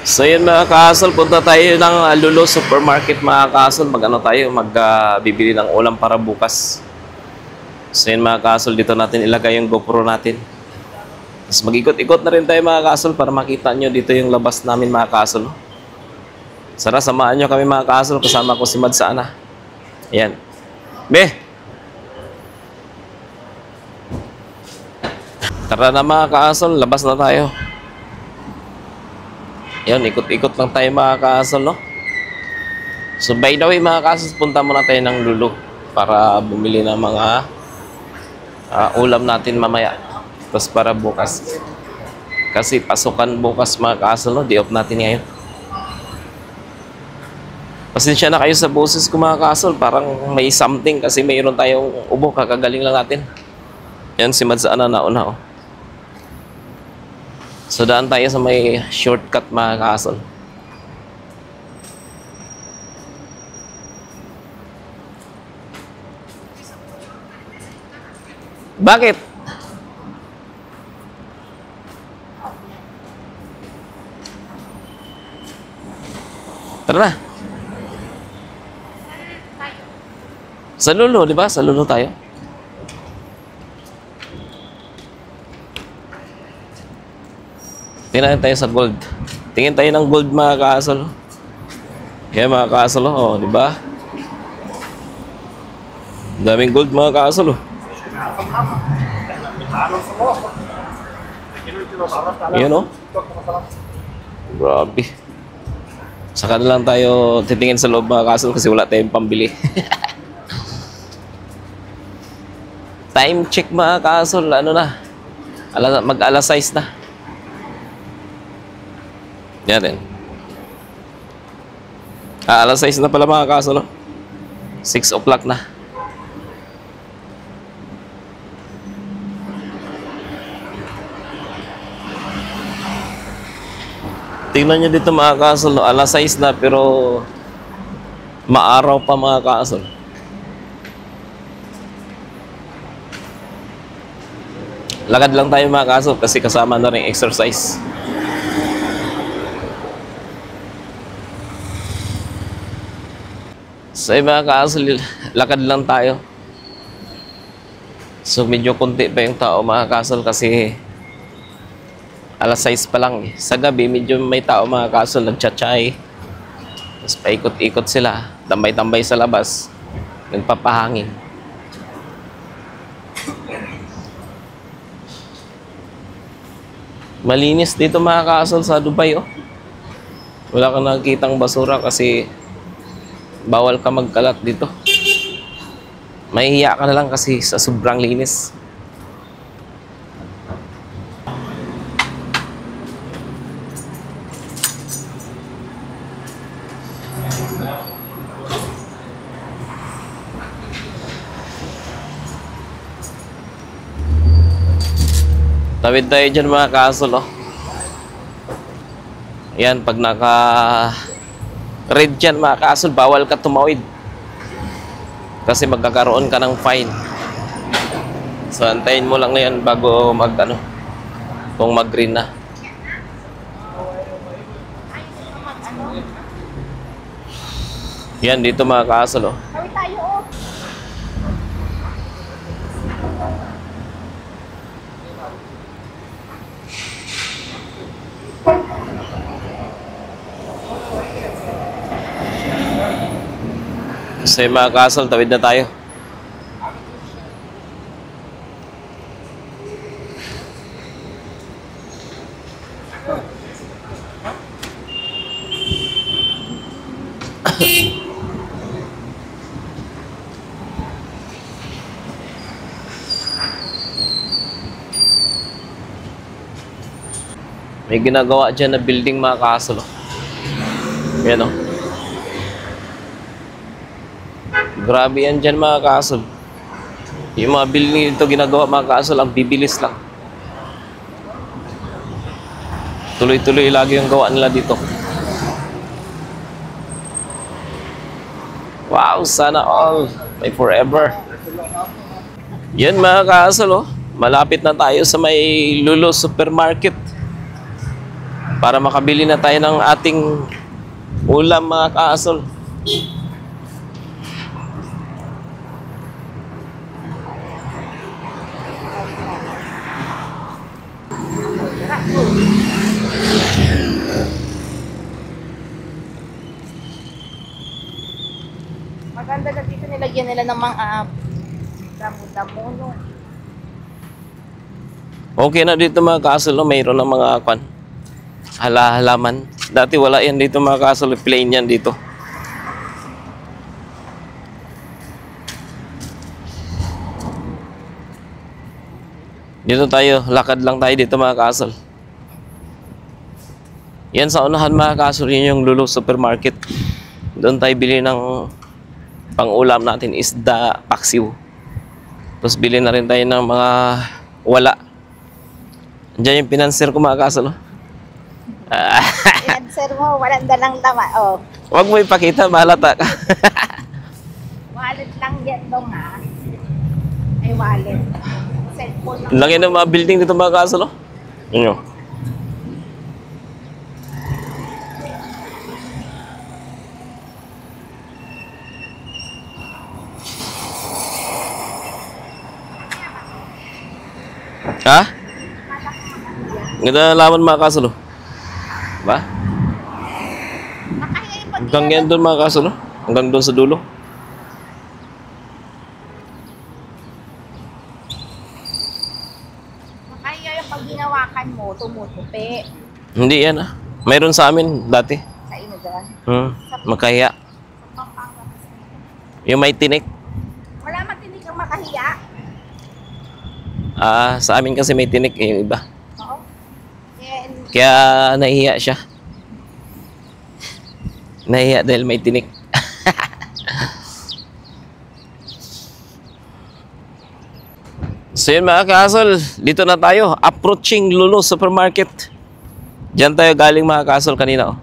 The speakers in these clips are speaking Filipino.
So yun mga kaasol, punta tayo ng Lulo Supermarket mga kaasol. Bibili ng ulam para bukas. So yun mga kaasol, dito natin ilagay yung GoPro natin. Tapos mag-ikot-ikot na rin tayo mga kaasol para makita nyo dito yung labas namin mga kaasol. Sana samahan nyo kami mga kaasol, kasama ko si Mad Sana. Ayan. Be! Tara na mga kaasol, labas na tayo. Yan, ikot-ikot lang tayo mga kaasol, no? So by the way mga kaasol, punta muna tayo ng Lulo para bumili ng mga ulam natin mamaya. Tapos para bukas. Kasi pasukan bukas mga kaasol, no? Di-off natin ngayon. Pasensya na kayo sa boses ko mga kaasol, parang may something kasi mayroon tayong ubo, kakagaling lang natin. Yan, si Mad Sana nauna, oh. So daan tayo sa may shortcut mga kaasol. Bakit? Tara na. Sa Lulo, di ba? Sa Lulo tayo. Tingnan tayo sa gold. Tingin tayo ng gold mga kaasol. Kaya mga kaasol, oh, di ba? Daming gold mga kaasol, oh. Yan, oh. Grabe. Saka na lang tayo titingin sa loob mga kaasol kasi wala tayong pambili. Time check mga kaasol. Ano na? Mag-alas 6 na. Yan din. Alas 6 na pala mga kaasol, no? 6 o'clock na. Tingnan nyo dito mga kaasol, no? Alas 6 na pero maaraw pa mga kaasol. Lakad lang tayo mga kaasol kasi kasama na rin exercise. So mga kaasol, lakad lang tayo. So medyo konti pa yung tao mga kaasol kasi alas 6 pa lang. Sa gabi medyo may tao mga kaasol, nagchatchay. Tapos paikot-ikot sila, tambay-tambay sa labas, nagpapahangin. Malinis dito mga kaasol sa Dubai, oh. Wala kang nakikitang basura kasi bawal ka magkalat dito. Mahihiya ka na lang kasi sa sobrang linis. Tawid tayo dyan mga kaasol, oh. Yan, pag red dyan mga kaasol, bawal ka tumawid kasi magkakaroon ka ng fine. So antayin mo lang ngayon bago kung mag green na. Yan dito mga kaasol, oh. So mga kaasol, tawid na tayo. May ginagawa dyan na building mga kaasol, oh. Yan, oh. Grabe yan dyan mga kaasol. Yung mga building dito ginagawa mga kaasol, ang bibilis lang. Tuloy-tuloy lagi yung gawa nila dito. Wow, sana all. May forever. Yan mga kaasol, oh. Malapit na tayo sa may Lulo Supermarket. para makabili na tayo ng ating ulam mga kaasol. Maganda na dito nilagyan nila ng mga damo-damo, no? Okay na dito mga kaasol, no? Mayroon ng mga halaman. Dati wala yan dito mga kaasol, plain yan dito. Dito tayo, lakad lang tayo dito mga kaasol. Yan sa unahan mga kaasol, yun yung Lulu Supermarket. Doon tayo bili ng pang-ulam natin, isda, paksiw. Tapos bili na rin tayo ng mga wala. Diyan yung pinanser ko mga kaasol. I-answer mo, walang dalang tama. Oh, Huwag mo ipakita, mahalata ka. wallet lang yan dong ha. Ay, wallet. Cellphone lang. Laki ng mga building dito mga kaasol. Yun yun. Ha? Ganda laman mga kaasol. Ba? Nakahiya yung Hanggang yan doon mga kaasol. Hanggang doon sa dulo. pag ginawakan mo, tumutupi. Hindi yan ah. Mayroon sa amin dati. Sa inyo dyan. Makahiya. Yung may tinik. Wala matinig kang makahiya. Sa amin kasi may tinik yung iba. Oo. And, Kaya nahihiya siya. Nahihiya dahil may tinik. So yun mga kaasol, dito na tayo. Approaching Lulu Supermarket. Diyan tayo galing mga kaasol kanina. Oh.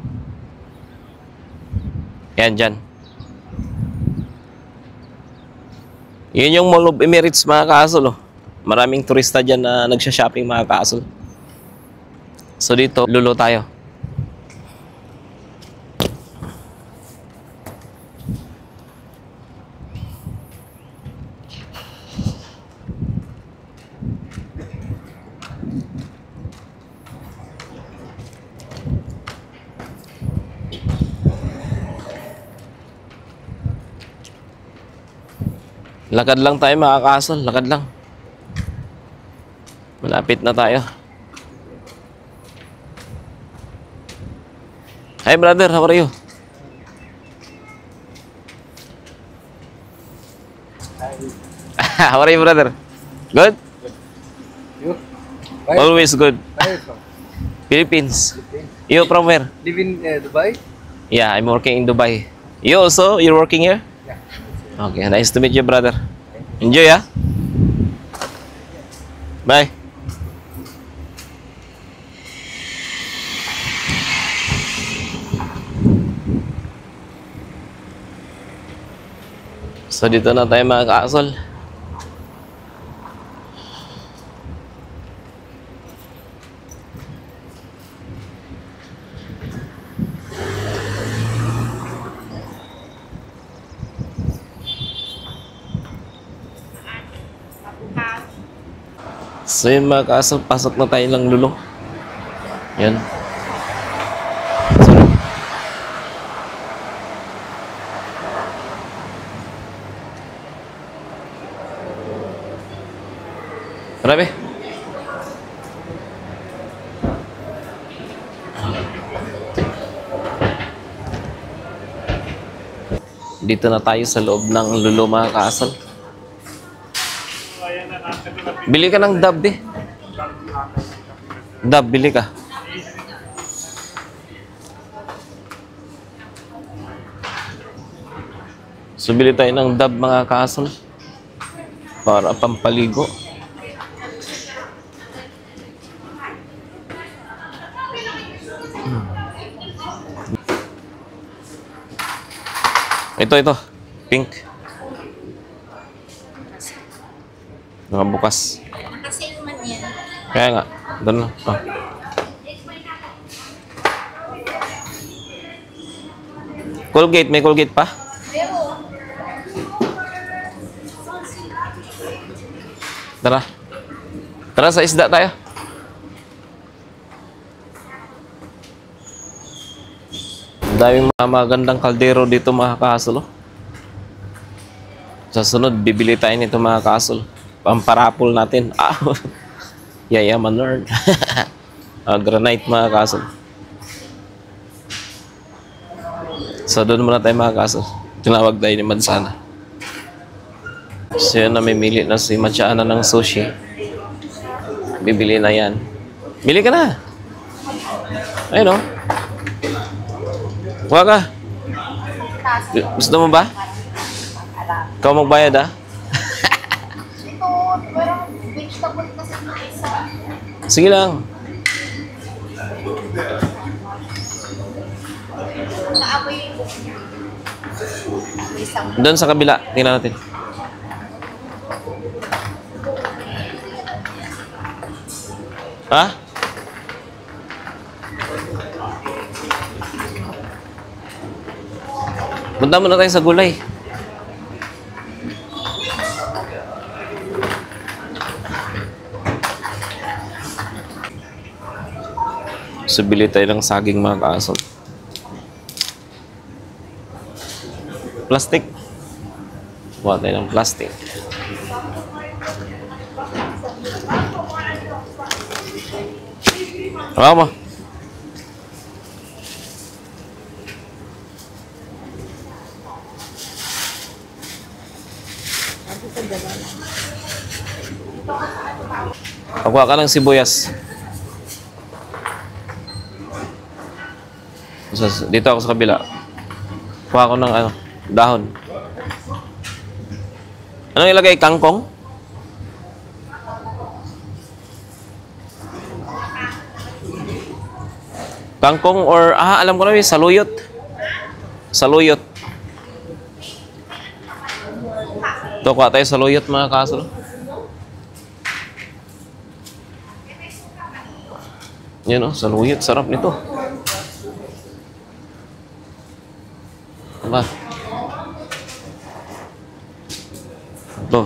Yan dyan. Yun yung Mall of Emirates mga kaasol. Oh. Maraming turista dyan na nagsha-shopping mga kaasol. So dito, Lulu tayo. Lakad lang tayo mga kaasol, lakad lang. Malapit na tayo. Hi brother, how are you? How are you brother? Good? You? Always good. Where are you from? Philippines. You from where? Live in Dubai? Yeah, I'm working in Dubai. You also, you're working here? Yeah. Okay, nice to meet you brother. Enjoy ah. Bye. So dito na tayo mga kaasol. So yun mga kaasol, pasok na tayo ng Lulu. Yan. Sorry. Grabe. Dito na tayo sa loob ng Lulu mga kaasol. Bili ka ng dab eh. Dab, bili ka. So bili tayo ng dab mga kaasol. Para pampaligo. Ito. Pink. Nakabukas. Nakasale man yan. Kaya nga. Doon na. Oh. Colgate, may Colgate pa? Pero, Tara. Tara sa isda tayo. Ang daming mga magandang kaldero dito mga ka-hustle. Oh. Sa sunod, bibili tayo nito mga ka-hustle. Pamparapol natin. Ah, yayaman Lord. Granite mga ka-hustle. So doon muna tayo mga ka-hustle. Tinawag tayo ni Madsana. So yun, namimili na si Madsana ng sushi. Bibili na yan. Bili ka na. Ayun o. Kuha ka. Gusto mo ba? Ikaw magbayad ah. ito, parang vegetable kasi na isa. Sige lang. Naamoy yung isang Doon sa kabila. Tingnan natin. Ha? Punta muna tayo sa gulay. So, bili tayo ng saging mga kaasol. Plastic. Kuha tayo ng plastic. Hawa mo. Pakuha ka ng sibuyas. Dito ako sa kabila. Kuha ko ng dahon. Anong ilagay? Kangkong? Kangkong or, alam ko na yun, saluyot. Saluyot. Ito, kuha tayo saluyot mga kaso. Yan o, saluyot. Sarap nito. Diba? Ito.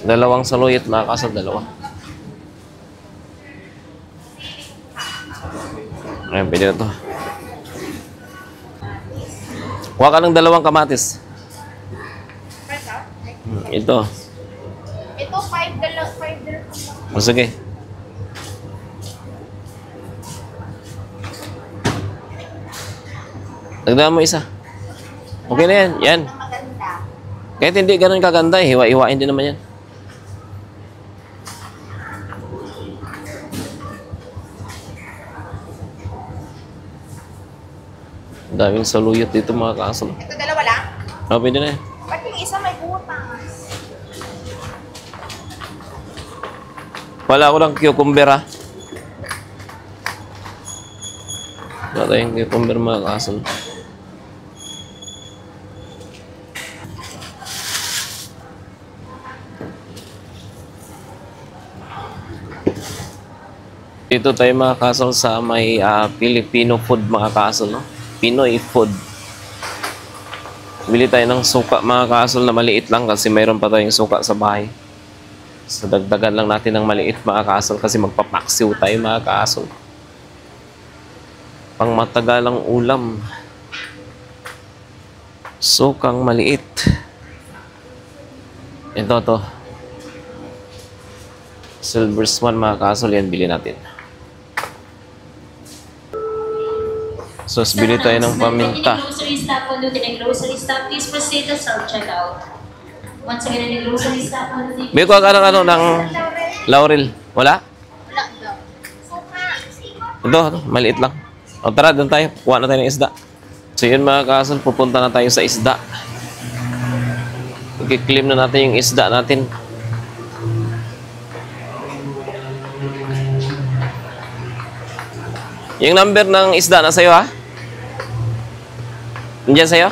Dalawang saluyot mga kaso, dalawa. Ayan, pwede na ito. Kuha ka ng dalawang kamatis. Ito. Ito, 5 dirhams. O, sige. Dagdagan mo isa. Okay na yan. Yan. Na maganda. Kahit hindi ganun kaganda, hiwa-hiwain din naman yan. Daming saluyot dito mga kaasal. Ito, dalawa lang? Oh, pwede na yan. Ba't yung isa may butas? Wala ko lang cucumber ha. Wala tayong cucumber mga kaasal. Dito tayo mga kasol sa may Filipino food mga kasol, no? Pinoy food. Bili tayo ng suka mga kasol na maliit lang kasi mayroon pa tayong suka sa bahay. So dagdagan lang natin ng maliit mga kasol kasi magpapaksiw tayo mga kasol. Pang matagalang ulam. Sukang maliit. Ito to. Silver Swan mga kasol, yan bili natin. So, bili tayo ng paminta. Grocery stop, palutin ang grocery stop. Please proceed to self-checkout. Once again, in the grocery stop, palutin. Bili ko ng laurel. Wala? Wala daw. Suka. Ito, maliit lang. O tara, doon tayo. Kuha na tayo ng isda. So yun mga kasol, pupunta na tayo sa isda. I-claim na natin yung isda natin. Yung number ng isda na sa'yo ha? Nandiyan sa'yo?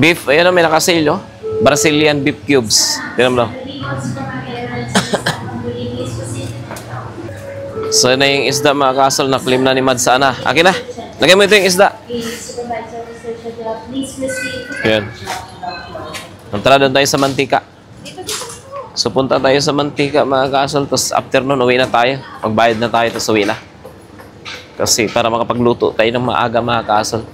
Beef, ayan o, may nakasale o. Brazilian beef cubes. Tignan mo lang. So na yung isda mga kasol na claim na ni Mad sana. Akin na. Lagay mo ito yung isda. Supervisor Mr. Shadab, please proceed to Yan. Tara doon tayo sa mantika. So punta tayo sa mantika mga kasol. Tapos after nun, uwi na tayo. Magbayad na tayo, tapos uwi na. Kasi para makapagluto tayo ng maaga mga kasol.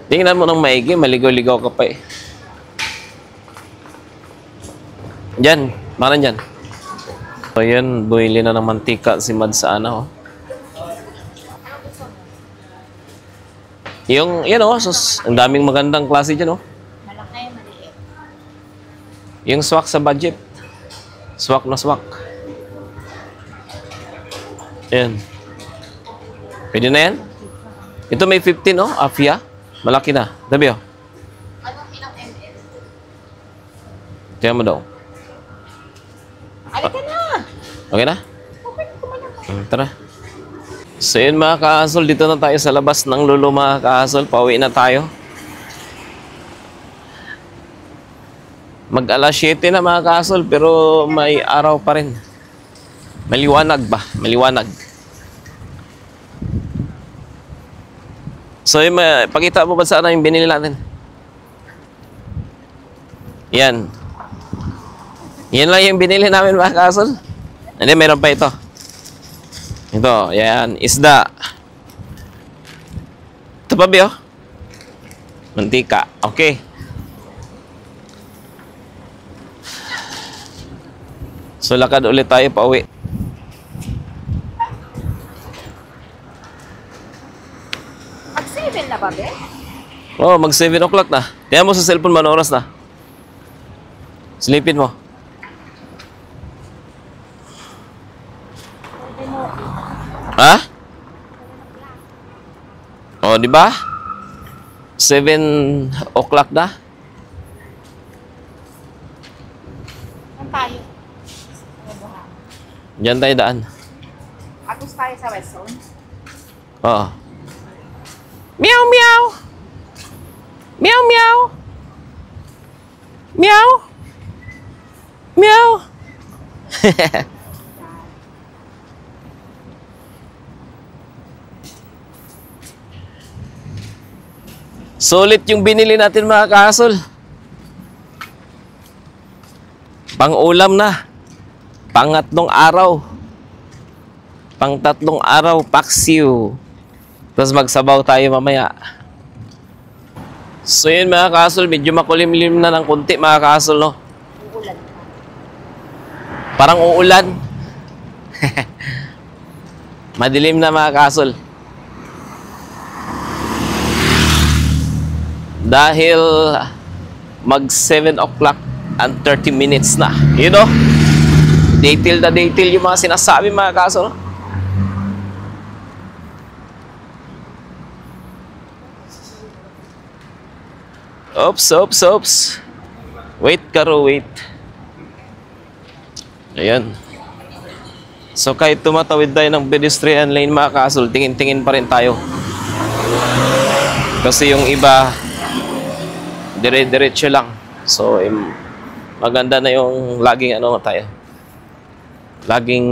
Tingnan mo ng maigi, maligaw-ligaw ka pa eh. Diyan, maran dyan. So yan, buhili na ng mantika si Mad sa ano. Yung, yan o, ang daming magandang klase dyan o. Malaki, maliit. Yung swak sa budget. Swak na swak. Yan. Pwede na yan? Ito may 15 o, Afia. Malaki na. Dabi o. Anong ilang ml? Tiyan mo daw. Alika na! Okay na? Okay, kumain na. Tara. So yun mga kaasol, dito na tayo sa labas ng lulo mga kaasol. Pauwi na tayo. Mag alas 7 na mga kaasol, pero may araw pa rin. Maliwanag ba? Maliwanag. So yun, pakita mo ba sana yung binili natin? Yan. Yan lang yung binili namin mga kaasol. Hindi, meron pa ito. Ito, yan, isda. Ito pa ba, mantika. Okay. So, lakad ulit tayo pa uwi. Mag-7 na ba, be? Oh, mag 7 o'clock na. Tingnan mo sa cellphone mo, oras na. Silipin mo. Ha? Oh, di ba? 7 o'clock na. Saan tayo? Diyan tayo daan. Agos tayo sa West Zone. Oo. Meow, meow. Meow, meow. Meow. Meow. Solid yung binili natin mga kasol. Pang-ulam na. Pangatlong araw. Pang-tatlong araw, paksiw. Tapos magsabaw tayo mamaya. So yun mga kasol, medyo makulimlim na ng kunti mga kasol, no? Uulan. Parang uulan. Madilim na mga kasol. Dahil mag 7 o'clock and 30 minutes na. You know? Detail na detail yung mga sinasabi mga kasol. Oops, oops, oops. Wait, Karo, wait. Ayan. So kahit tumatawid tayo ng pedestrian lane mga kasol, tingin-tingin pa rin tayo. Kasi yung iba, dire-diretso lang. So, maganda na yung laging ano tayo. Laging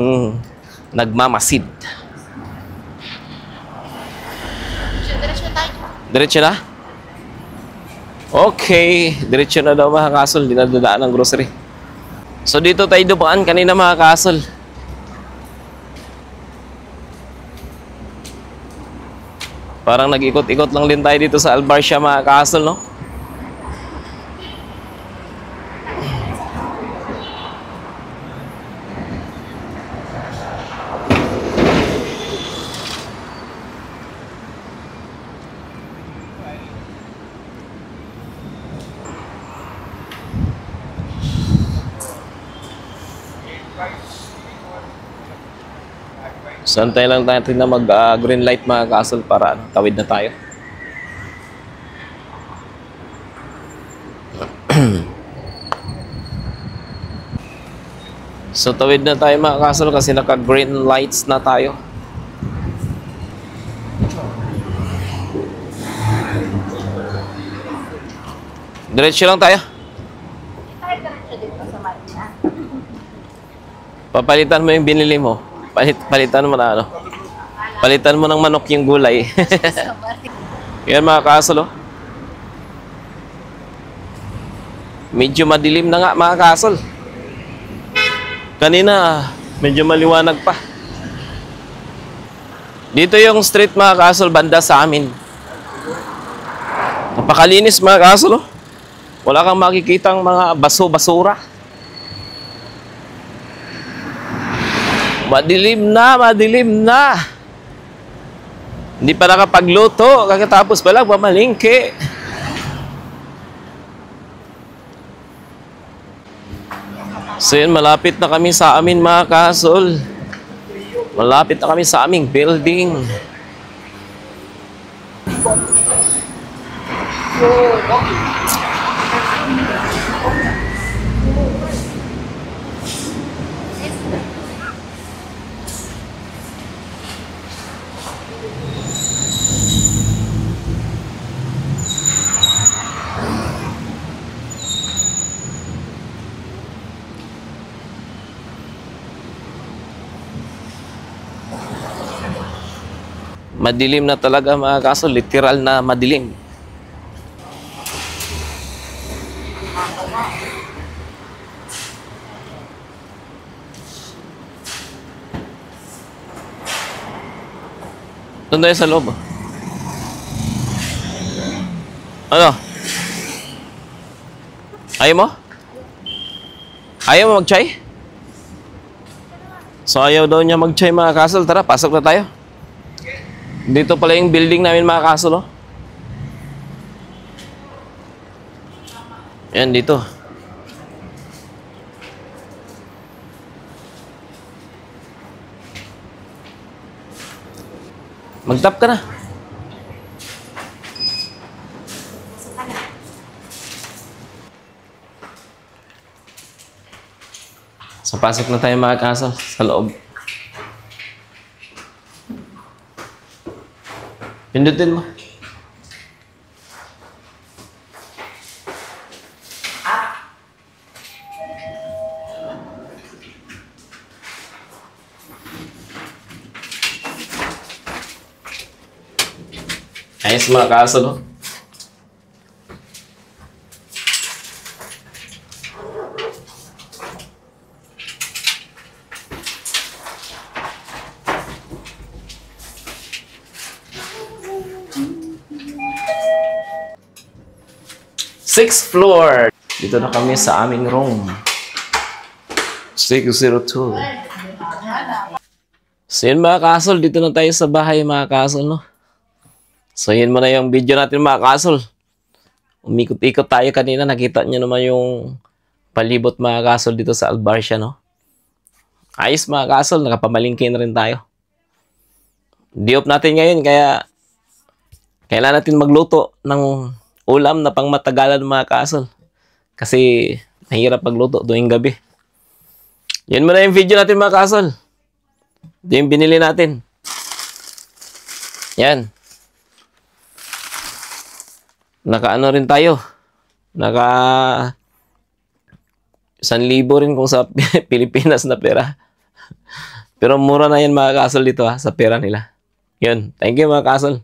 nagmamasid. Diretso tayo. Diretso na? Okay. Diretso na daw mga kasol. Di na dadaan ng grocery. So, dito tayo dumaan kanina mga kasol. Parang nag-ikot-ikot lang din tayo dito sa Albarcia mga kasol, no? So, antayin lang natin na mag-green light mga kasol para tawid na tayo. So, tawid na tayo mga kasol kasi naka-green lights na tayo. Diretso lang tayo. Tayo diretso dito sa Marina. Papalitan mo yung binili mo. Palitan mo na ano. Palitan mo ng manok yung gulay. Sa Marina. Yan mga kasol, oh. Medyo madilim na nga mga kasol. Kanina, medyo maliwanag pa. Dito yung street mga kasol, banda sa amin. Napakalinis mga kasol, oh. Wala kang makikitang mga basura. Madilim na. Hindi pa nakapagluto, kakatapos pa lang pamalingke. So yun, malapit na kami sa amin mga kasol. Malapit na kami sa aming building. Madilim na talaga mga kasol, literal na madilim. Doon tayo sa loob. Ano? Ayaw mo? Ayaw mo mag-chai? So ayaw daw niya mag-chai mga kasol. Tara, pasok na tayo. Dito pala yung building namin mga kasol, oh. Yan, dito. Mag-tap ka na. So, pasok na tayo mga kasol sa loob. Pindutin mo. Ayos mga kasol, oh. Sixth floor. Dito na kami sa aming room. 602. So yun mga kasol, dito na tayo sa bahay mga kasol, no? So yun muna yung video natin mga kasol. Umikot-ikot tayo kanina, nakita nyo naman yung palibot mga kasol dito sa Albarcia, no? Ayos mga kasol, nakapamalingkin na rin tayo. Di-off natin ngayon, kaya kailangan natin magluto ng ulam na pangmatagalan mga kasol. Kasi mahirap magluto tuwing gabi. Yan muna yung video natin mga kasol. Ito yung binili natin. Yan. Naka-ano rin tayo. Naka 1,000 rin kung sa Pilipinas na pera. Pero mura na yan mga kasol dito, ha, sa pera nila. Yun. Thank you mga kasol.